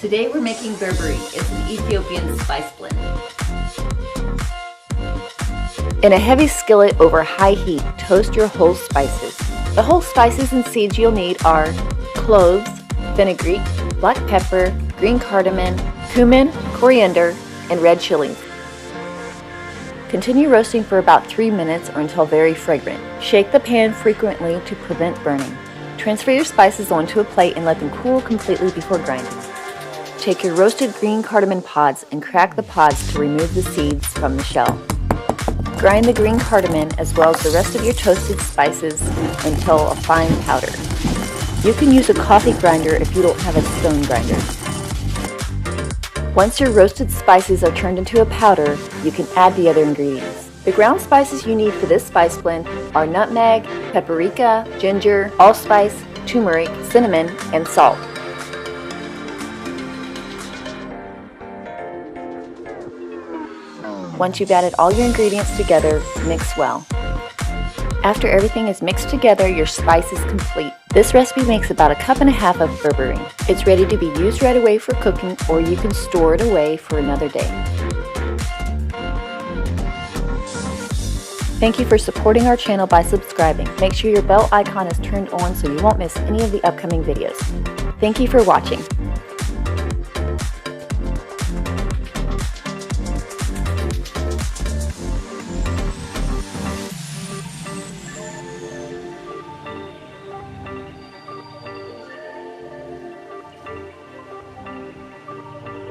Today we're making berbere. It's an Ethiopian spice blend. In a heavy skillet over high heat, toast your whole spices. The whole spices and seeds you'll need are cloves, fenugreek, black pepper, green cardamom, cumin, coriander, and red chilies. Continue roasting for about 3 minutes or until very fragrant. Shake the pan frequently to prevent burning. Transfer your spices onto a plate and let them cool completely before grinding. Take your roasted green cardamom pods and crack the pods to remove the seeds from the shell. Grind the green cardamom as well as the rest of your toasted spices until a fine powder. You can use a coffee grinder if you don't have a stone grinder. Once your roasted spices are turned into a powder, you can add the other ingredients. The ground spices you need for this spice blend are nutmeg, paprika, ginger, allspice, turmeric, cinnamon, and salt. Once you've added all your ingredients together, mix well. After everything is mixed together, your spice is complete. This recipe makes about 1.5 cups of berbere. It's ready to be used right away for cooking, or you can store it away for another day. Thank you for supporting our channel by subscribing. Make sure your bell icon is turned on so you won't miss any of the upcoming videos. Thank you for watching.